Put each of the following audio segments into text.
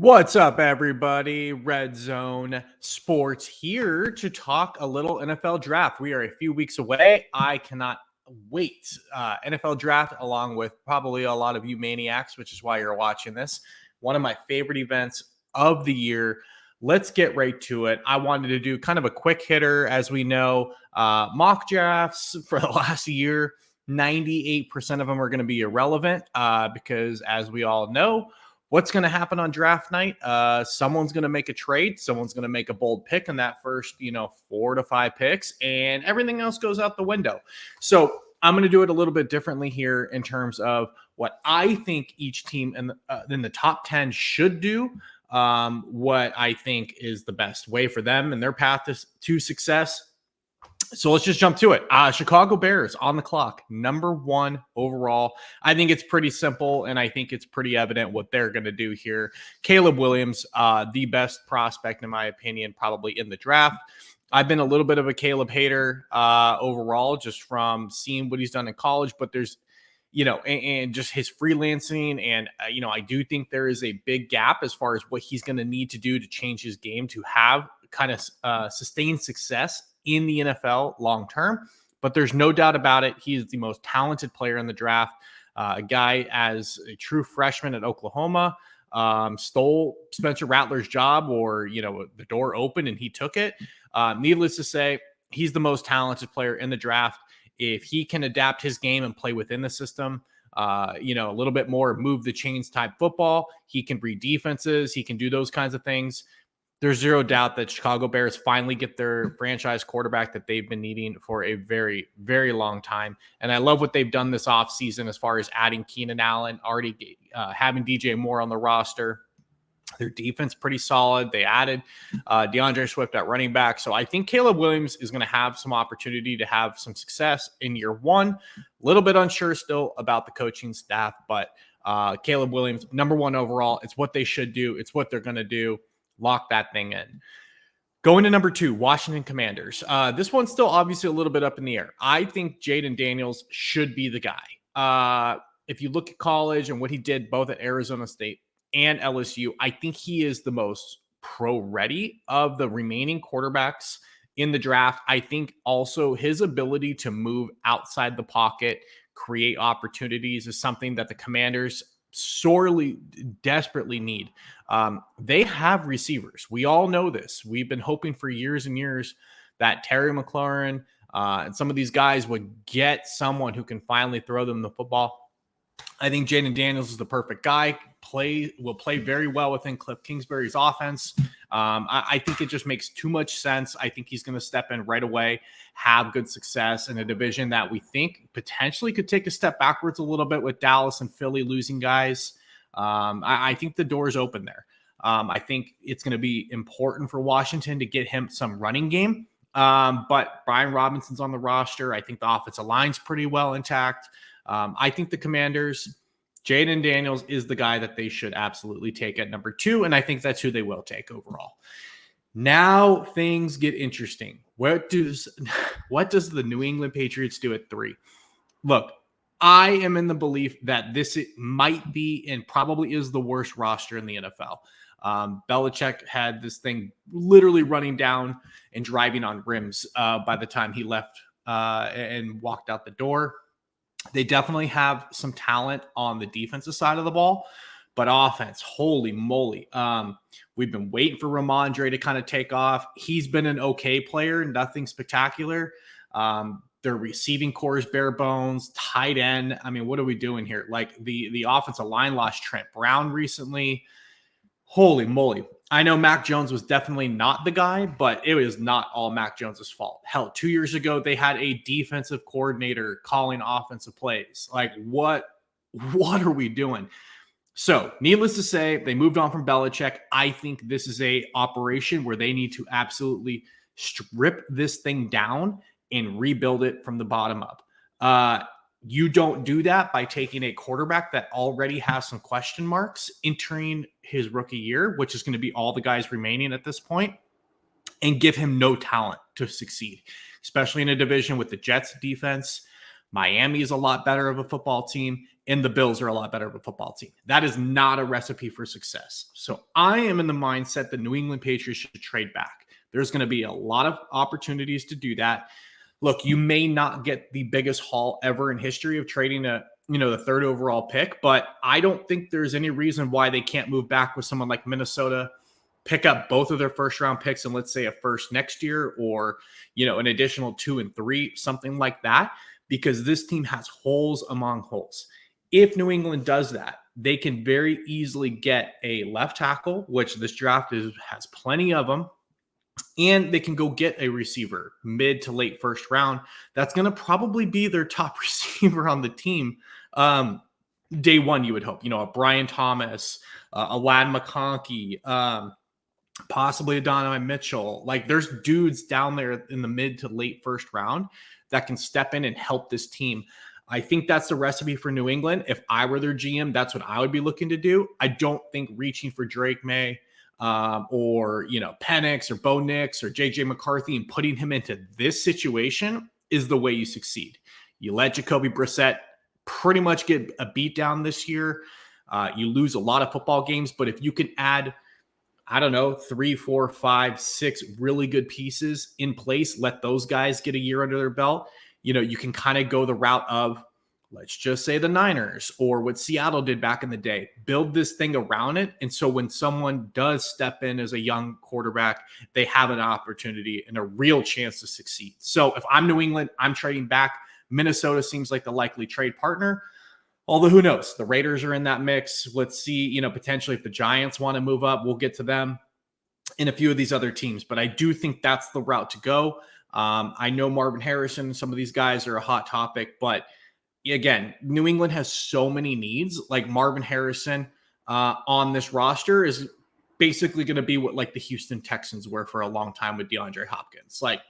What's up, everybody? Red Zone Sports here to talk a little NFL draft. We are a few weeks away. I cannot wait. NFL draft, along with probably a lot of you maniacs, which is why you're watching this. One of my favorite events of the year. Let's get right to it. I wanted to do kind of a quick hitter. As we know, mock drafts for the last year, 98% of them are going to be irrelevant because, as we all know, what's going to happen on draft night? Someone's going to make a trade. Someone's going to make a bold pick in that first, 4 to 5 picks, and everything else goes out the window. So I'm going to do it a little bit differently here in terms of what I think each team in the top 10 should do. What I think is the best way for them and their path to success. So let's just jump to it. Chicago Bears on the clock, number 1 overall. I think it's pretty simple, and I think it's pretty evident what they're going to do here. Caleb Williams, the best prospect, in my opinion, probably in the draft. I've been a little bit of a Caleb hater overall, just from seeing what he's done in college, but there's, and just his freelancing. And, I do think there is a big gap as far as what he's going to need to do to change his game to have kind of sustained success in the NFL long term. But there's no doubt about it. He is the most talented player in the draft. A guy as a true freshman at Oklahoma stole Spencer Rattler's job, or, the door opened and he took it. Needless to say, he's the most talented player in the draft. If he can adapt his game and play within the system, a little bit more move the chains type football, he can read defenses, he can do those kinds of things. There's zero doubt that Chicago Bears finally get their franchise quarterback that they've been needing for a very, very long time. And I love what they've done this offseason as far as adding Keenan Allen, already having DJ Moore on the roster. Their defense pretty solid. They added DeAndre Swift at running back. So I think Caleb Williams is going to have some opportunity to have some success in year one. A little bit unsure still about the coaching staff, but Caleb Williams, number 1 overall. It's what they should do. It's what they're going to do. Lock that thing in. Going to number 2, Washington Commanders. This one's still obviously a little bit up in the air. I think Jaden Daniels should be the guy. If you look at college and what he did both at Arizona State and LSU, I think he is the most pro-ready of the remaining quarterbacks in the draft. I think also his ability to move outside the pocket, create opportunities, is something that the Commanders sorely, desperately need. They have receivers. We all know this. We've been hoping for years and years that Terry McLaurin and some of these guys would get someone who can finally throw them the football. I think Jaden Daniels is the perfect guy. Will play very well within Cliff Kingsbury's offense. I think it just makes too much sense. I think he's going to step in right away, have good success in a division that we think potentially could take a step backwards a little bit with Dallas and Philly losing guys. I think the door's open there. I think it's going to be important for Washington to get him some running game. But Brian Robinson's on the roster. I think the offensive line's pretty well intact. I think the Commanders, Jaden Daniels is the guy that they should absolutely take at number 2, and I think that's who they will take overall. Now things get interesting. What does the New England Patriots do at 3? Look, I am in the belief that this might be and probably is the worst roster in the NFL. Belichick had this thing literally running down and driving on rims by the time he left and walked out the door. They definitely have some talent on the defensive side of the ball, but offense, holy moly. We've been waiting for Ramondre to kind of take off. He's been an okay player, nothing spectacular. Their receiving core is bare bones, tight end. I mean, what are we doing here? Like the offensive line lost Trent Brown recently. Holy moly. I know Mac Jones was definitely not the guy, but it was not all Mac Jones's fault. Hell, 2 years ago, they had a defensive coordinator calling offensive plays. Like, what are we doing? So, needless to say, they moved on from Belichick. I think this is a operation where they need to absolutely strip this thing down and rebuild it from the bottom up. You don't do that by taking a quarterback that already has some question marks entering his rookie year, which is going to be all the guys remaining at this point, and give him no talent to succeed, especially in a division with the Jets defense. Miami is a lot better of a football team. and the Bills are a lot better of a football team. That is not a recipe for success. So I am in the mindset that New England Patriots should trade back. There's going to be a lot of opportunities to do that. Look, you may not get the biggest haul ever in history of trading the third overall pick, but I don't think there's any reason why they can't move back with someone like Minnesota, pick up both of their first round picks and let's say a first next year, or, an additional 2 and 3, something like that, because this team has holes among holes. If New England does that, they can very easily get a left tackle, which this draft has plenty of them, and they can go get a receiver mid to late first round. That's going to probably be their top receiver on the team. Day one, you would hope, a Brian Thomas, a Ladd McConkey, possibly a Donovan Mitchell. Like, there's dudes down there in the mid to late first round that can step in and help this team. I think that's the recipe for New England. If I were their GM, that's what I would be looking to do. I don't think reaching for Drake May or Penix or Bo Nix or JJ McCarthy and putting him into this situation is the way you succeed. You let Jacoby Brissett pretty much get a beat down this year. You lose a lot of football games, but if you can add, 3, 4, 5, 6 really good pieces in place, let those guys get a year under their belt, you can kind of go the route of, let's just say, the Niners or what Seattle did back in the day. Build this thing around it. And so when someone does step in as a young quarterback, they have an opportunity and a real chance to succeed. So if I'm New England, I'm trading back. Minnesota seems like the likely trade partner. Although who knows? The Raiders are in that mix. Let's see, potentially if the Giants want to move up, we'll get to them in a few of these other teams. But I do think that's the route to go. I know Marvin Harrison, some of these guys are a hot topic, but again, New England has so many needs. Like Marvin Harrison on this roster is basically going to be what like the Houston Texans were for a long time with DeAndre Hopkins. Like,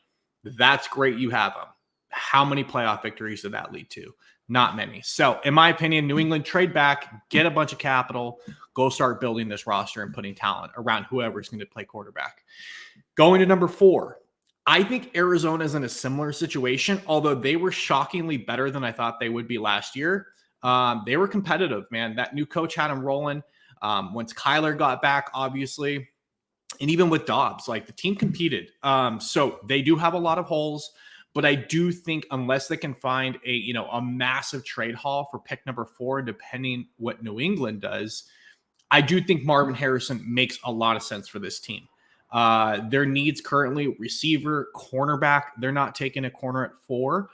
that's great. You have him. How many playoff victories did that lead to? Not many. So in my opinion, New England trade back, get a bunch of capital, go start building this roster and putting talent around whoever's going to play quarterback. Going to number 4. I think Arizona is in a similar situation, although they were shockingly better than I thought they would be last year. They were competitive, man. That new coach had them rolling. Once Kyler got back, obviously, and even with Dobbs, like the team competed. So they do have a lot of holes, but I do think unless they can find a massive trade haul for pick number 4, depending what New England does, I do think Marvin Harrison makes a lot of sense for this team. Their needs currently: receiver, cornerback. They're not taking a corner at 4.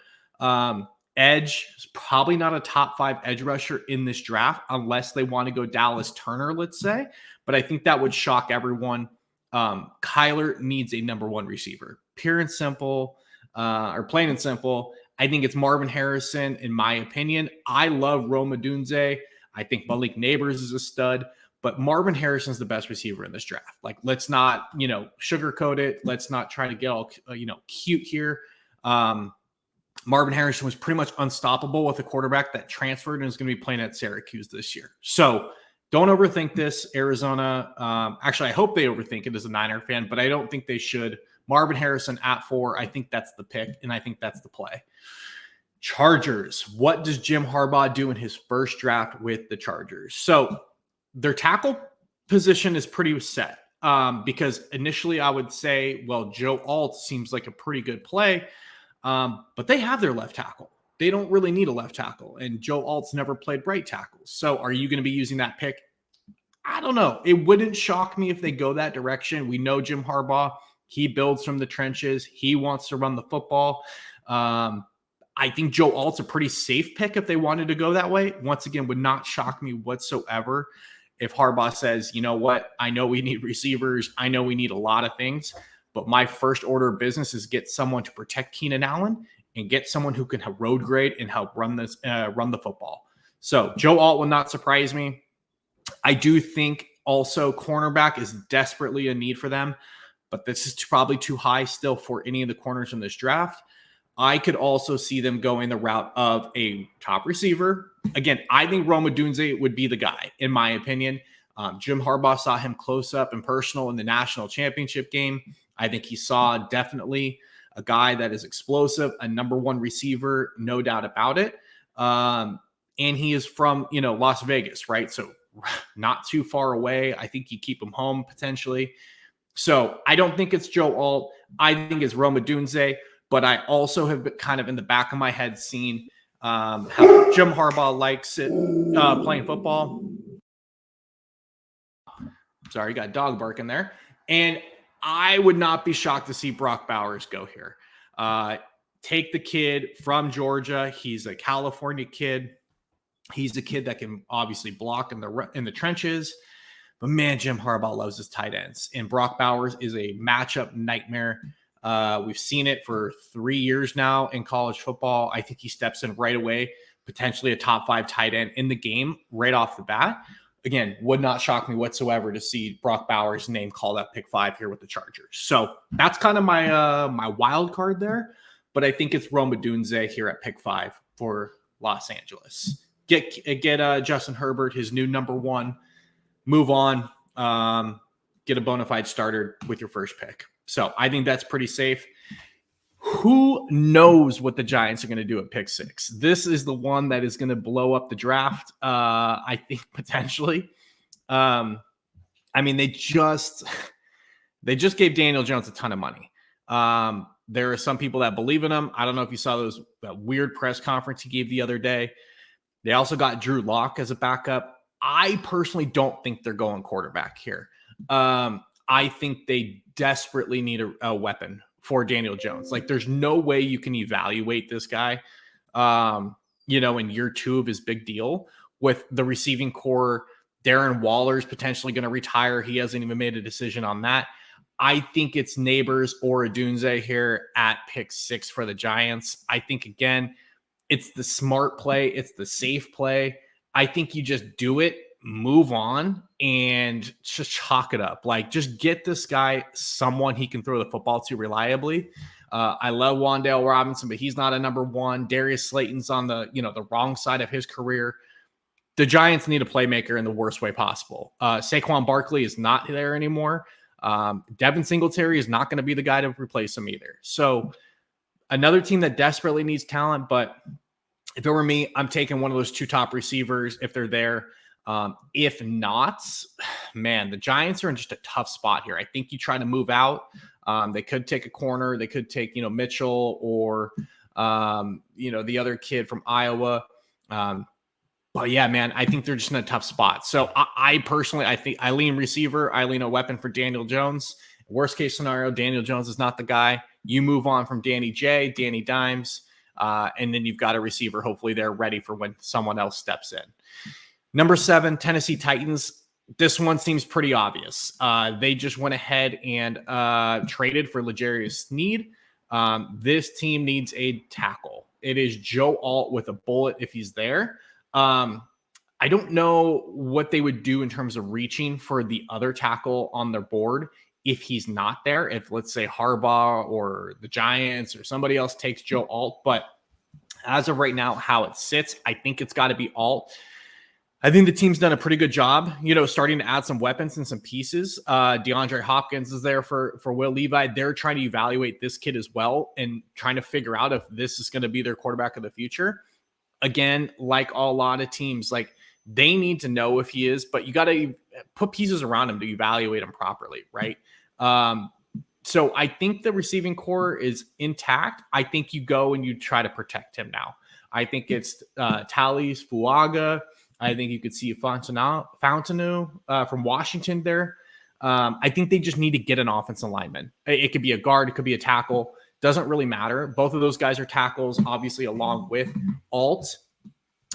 Edge is probably not a top 5 edge rusher in this draft unless they want to go Dallas Turner, let's say. But I think that would shock everyone. Kyler needs a number 1 receiver. Pure and simple, or plain and simple. I think it's Marvin Harrison, in my opinion. I love Rome Odunze. I think Malik Neighbors is a stud. But Marvin Harrison's the best receiver in this draft. Like, let's not, sugarcoat it. Let's not try to get all, cute here. Marvin Harrison was pretty much unstoppable with a quarterback that transferred and is going to be playing at Syracuse this year. So don't overthink this, Arizona. Actually, I hope they overthink it as a Niner fan, but I don't think they should. Marvin Harrison at 4, I think that's the pick, and I think that's the play. Chargers. What does Jim Harbaugh do in his first draft with the Chargers? So their tackle position is pretty set because initially I would say, well, Joe Alt seems like a pretty good play, but they have their left tackle. They don't really need a left tackle, and Joe Alt's never played right tackle. So are you going to be using that pick? I don't know. It wouldn't shock me if they go that direction. We know Jim Harbaugh. He builds from the trenches. He wants to run the football. I think Joe Alt's a pretty safe pick if they wanted to go that way. Once again, would not shock me whatsoever if Harbaugh says, you know what, I know we need receivers. I know we need a lot of things, but my first order of business is get someone to protect Keenan Allen and get someone who can have road grade and help run the football. So Joe Alt will not surprise me. I do think also cornerback is desperately a need for them, but this is probably too high still for any of the corners in this draft. I could also see them going the route of a top receiver. Again, I think Rome Odunze would be the guy, in my opinion. Jim Harbaugh saw him close up and personal in the national championship game. I think he saw definitely a guy that is explosive, a number 1 receiver, no doubt about it. and he is from, Las Vegas, right? So not too far away. I think you keep him home potentially. So I don't think it's Joe Alt. I think it's Roma Dunze, but I also have been kind of in the back of my head seen how Jim Harbaugh likes it playing football. Sorry, got a dog barking there. And I would not be shocked to see Brock Bowers go here. Take the kid from Georgia. He's a California kid. He's a kid that can obviously block in the trenches. But man, Jim Harbaugh loves his tight ends. And Brock Bowers is a matchup nightmare. We've seen it for 3 years now in college football. I think he steps in right away, potentially a top 5 tight end in the game right off the bat. Again, would not shock me whatsoever to see Brock Bowers' name called at pick 5 here with the Chargers. So that's kind of my wild card there. But I think it's Roma Dunze here at pick 5 for Los Angeles. Get Justin Herbert, his new number 1. Move on. Get a bona fide starter with your first pick. So I think that's pretty safe. Who knows what the Giants are going to do at pick 6? This is the one that is going to blow up the draft. I think potentially. They just gave Daniel Jones a ton of money. There are some people that believe in him. I don't know if you saw that weird press conference he gave the other day. They also got Drew Lock as a backup. I personally don't think they're going quarterback here. I think they desperately need a weapon for Daniel Jones. Like, there's no way you can evaluate this guy, in year 2 of his big deal with the receiving core. Darren Waller's potentially going to retire. He hasn't even made a decision on that. I think it's Neighbors or Odunze here at pick 6 for the Giants. I think, again, it's the smart play. It's the safe play. I think you just do it, move on, and just chalk it up. Like, just get this guy someone he can throw the football to reliably. I love Wan'Dale Robinson, but he's not a number 1. Darius Slayton's on the wrong side of his career. The Giants need a playmaker in the worst way possible. Saquon Barkley is not there anymore. Devin Singletary is not going to be the guy to replace him either. So another team that desperately needs talent, but if it were me, I'm taking one of those 2 top receivers if they're there. If not, man, the Giants are in just a tough spot here. I think you try to move out. They could take a corner. They could take, Mitchell or, the other kid from Iowa. But yeah, man, I think they're just in a tough spot. So I personally think I lean receiver. I lean a weapon for Daniel Jones. Worst case scenario, Daniel Jones is not the guy. You move on from Danny Dimes. And then you've got a receiver. Hopefully they're ready for when someone else steps in. Number 7, Tennessee Titans. This one seems pretty obvious. They just went ahead and traded for L'Jarius Sneed. This team needs a tackle. It is Joe Alt with a bullet if he's there. I don't know what they would do in terms of reaching for the other tackle on their board if he's not there. If, let's say, Harbaugh or the Giants or somebody else takes Joe Alt. But as of right now, how it sits, I think it's got to be Alt. I think the team's done a pretty good job, starting to add some weapons and some pieces. DeAndre Hopkins is there for Will Levi. They're trying to evaluate this kid as well and trying to figure out if this is going to be their quarterback of the future. Again, like a lot of teams, like, they need to know if he is, but you got to put pieces around him to evaluate him properly, right? So I think the receiving core is intact. I think you go and you try to protect him now. I think it's Tallis Fuaga. I think you could see Fountainu from Washington there. I think they just need to get an offensive lineman. It could be a guard. It could be a tackle. Doesn't really matter. Both of those guys are tackles, obviously, along with Alt.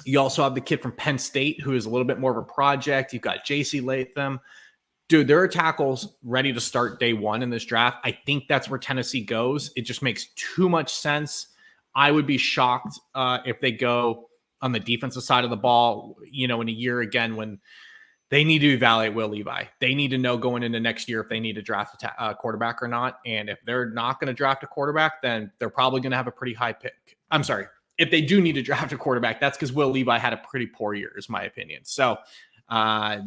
You also have the kid from Penn State, who is a little bit more of a project. You've got J.C. Latham. Dude, there are tackles ready to start day 1 in this draft. I think that's where Tennessee goes. It just makes too much sense. I would be shocked if they go on the defensive side of the ball, in a year again when they need to evaluate Will Levi. They need to know going into next year if they need to draft a quarterback or not. And if they're not going to draft a quarterback, then they're probably going to have a pretty high pick. I'm sorry. If they do need to draft a quarterback, that's because Will Levi had a pretty poor year, is my opinion. So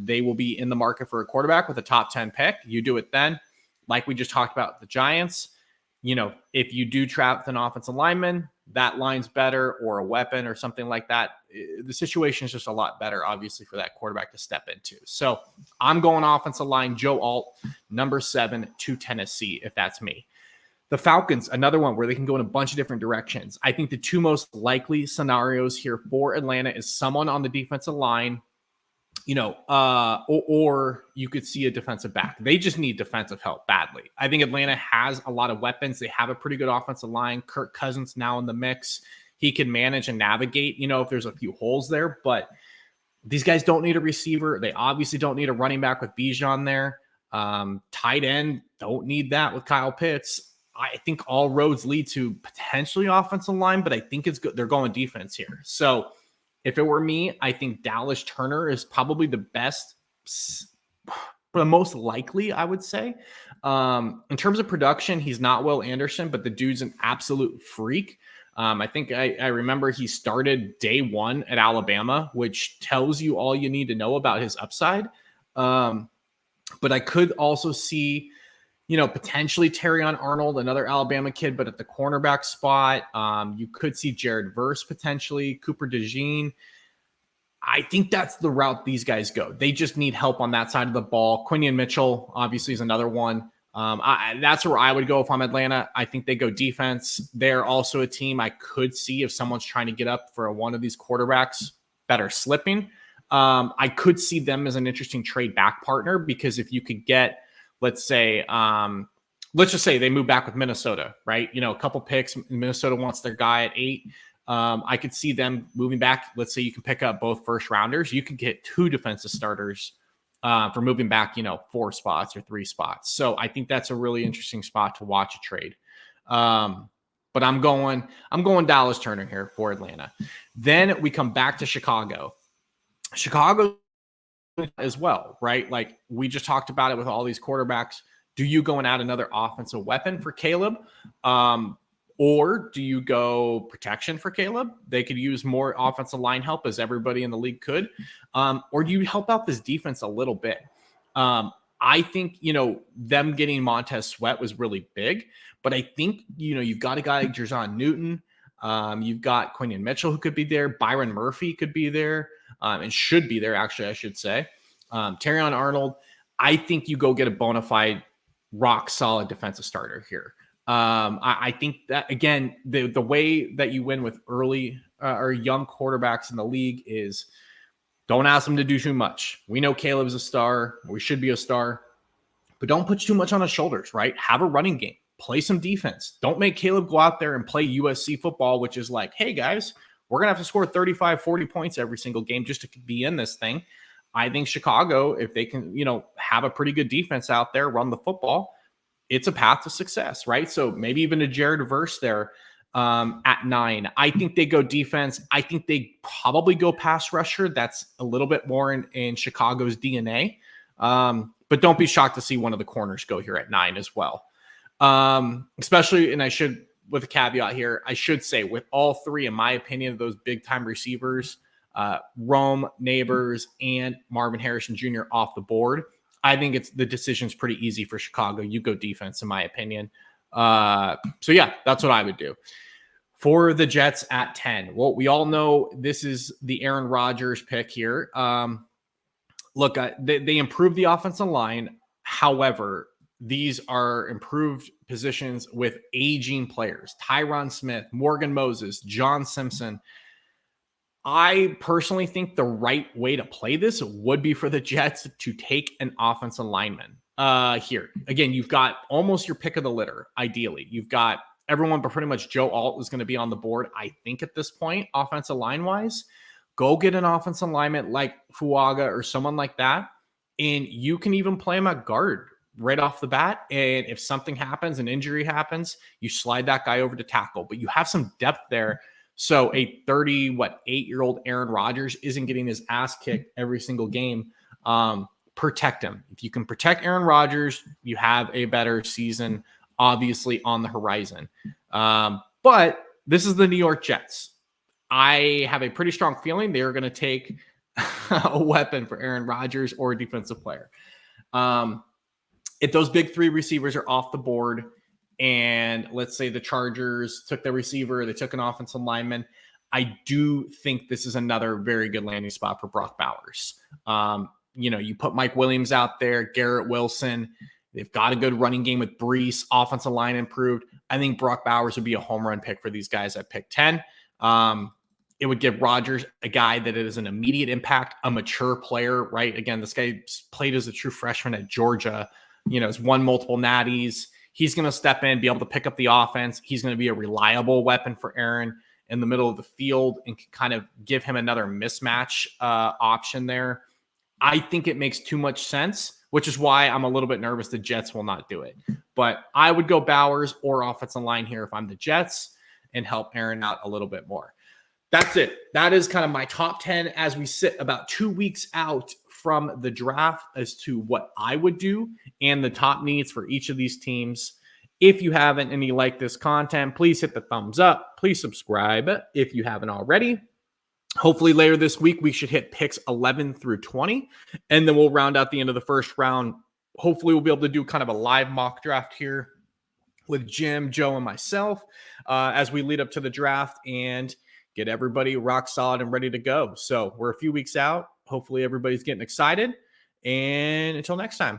they will be in the market for a quarterback with a top 10 pick. You do it then. Like we just talked about the Giants, if you do draft an offensive lineman, that line's better or a weapon or something like that, the situation is just a lot better, obviously, for that quarterback to step into. So I'm going offensive line, Joe Alt, number 7 to Tennessee, if that's me. The Falcons, another one where they can go in a bunch of different directions. I think the two most likely scenarios here for Atlanta is someone on the defensive line, or you could see a defensive back. They just need defensive help badly. I think Atlanta has a lot of weapons. They have a pretty good offensive line. Kirk Cousins now in the mix. He can manage and navigate, if there's a few holes there. But these guys don't need a receiver. They obviously don't need a running back with Bijan there. Tight end, don't need that with Kyle Pitts. I think all roads lead to potentially offensive line, but I think it's good. They're going defense here. So if it were me, I think Dallas Turner is probably the best, the most likely, I would say. In terms of production, he's not Will Anderson, but the dude's an absolute freak. I think I remember he started day 1 at Alabama, which tells you all you need to know about his upside. But I could also see, potentially Terrion Arnold, another Alabama kid, but at the cornerback spot. You could see Jared Verse potentially, Cooper DeJean. I think that's the route these guys go. They just need help on that side of the ball. Quinion Mitchell, obviously, is another one. That's where I would go if I'm Atlanta. I think they go defense. They're also a team I could see if someone's trying to get up for one of these quarterbacks that are slipping. I could see them as an interesting trade back partner, because if you could get, let's just say they move back with Minnesota, right? A couple picks. Minnesota wants their guy at 8. I could see them moving back. Let's say you can pick up both first rounders. You could get 2 defensive starters for moving back, 4 spots or 3 spots. So I think that's a really interesting spot to watch a trade. But I'm going Dallas Turner here for Atlanta. Then we come back to Chicago. Chicago as well, right? Like we just talked about it with all these quarterbacks. Do you go and add another offensive weapon for Caleb? Or do you go protection for Caleb? They could use more offensive line help, as everybody in the league could. Or do you help out this defense a little bit? I think, them getting Montez Sweat was really big, but I think, you've got a guy like Jer'Zhan Newton. You've got Quinion Mitchell who could be there. Byron Murphy could be there, and should be there, actually, I should say. Terrion Arnold. I think you go get a bona fide, rock solid defensive starter here. I think that, again, the way that you win with early or young quarterbacks in the league is don't ask them to do too much. We know Caleb's a star. We should be a star. But don't put too much on his shoulders, right? Have a running game. Play some defense. Don't make Caleb go out there and play USC football, which is like, hey, guys, we're going to have to score 35, 40 points every single game just to be in this thing. I think Chicago, if they can, have a pretty good defense out there, run the football, it's a path to success, right? So maybe even a Jared Verse there at 9. I think they go defense. I think they probably go pass rusher. That's a little bit more in Chicago's DNA. But don't be shocked to see one of the corners go here at 9 as well. Especially, and I should, with a caveat here, I should say with all 3, in my opinion, of those big time receivers, Rome, Neighbors, and Marvin Harrison Jr. off the board, I think the decision's pretty easy for Chicago. You go defense, in my opinion. So yeah, that's what I would do. For the Jets at 10. Well, we all know this is the Aaron Rodgers pick here. Look, they improved the offensive line. However, these are improved positions with aging players. Tyron Smith, Morgan Moses, John Simpson. I personally think the right way to play this would be for the Jets to take an offensive lineman here. Again, you've got almost your pick of the litter, ideally. You've got everyone, but pretty much Joe Alt is going to be on the board, I think, at this point, offensive line-wise. Go get an offensive lineman like Fuaga or someone like that, and you can even play him at guard right off the bat. And if something happens, an injury happens, you slide that guy over to tackle. But you have some depth there. So a 8-year-old Aaron Rodgers isn't getting his ass kicked every single game. Protect him. If you can protect Aaron Rodgers, you have a better season, obviously, on the horizon. But this is the New York Jets. I have a pretty strong feeling they're going to take a weapon for Aaron Rodgers or a defensive player. If those big 3 receivers are off the board, and let's say the Chargers took their receiver, they took an offensive lineman, I do think this is another very good landing spot for Brock Bowers. You put Mike Williams out there, Garrett Wilson. They've got a good running game with Brees, offensive line improved. I think Brock Bowers would be a home run pick for these guys at pick 10. It would give Rodgers a guy that is an immediate impact, a mature player, right? Again, this guy played as a true freshman at Georgia, has won multiple natties. He's going to step in, be able to pick up the offense. He's going to be a reliable weapon for Aaron in the middle of the field and kind of give him another mismatch option there. I think it makes too much sense, which is why I'm a little bit nervous the Jets will not do it. But I would go Bowers or offensive line here if I'm the Jets and help Aaron out a little bit more. That's it. That is kind of my top 10 as we sit about 2 weeks out from the draft as to what I would do and the top needs for each of these teams. If you haven't and you like this content, please hit the thumbs up. Please subscribe if you haven't already. Hopefully later this week, we should hit picks 11 through 20, and then we'll round out the end of the first round. Hopefully we'll be able to do kind of a live mock draft here with Jim, Joe, and myself as we lead up to the draft and get everybody rock solid and ready to go. So we're a few weeks out. Hopefully everybody's getting excited. And until next time.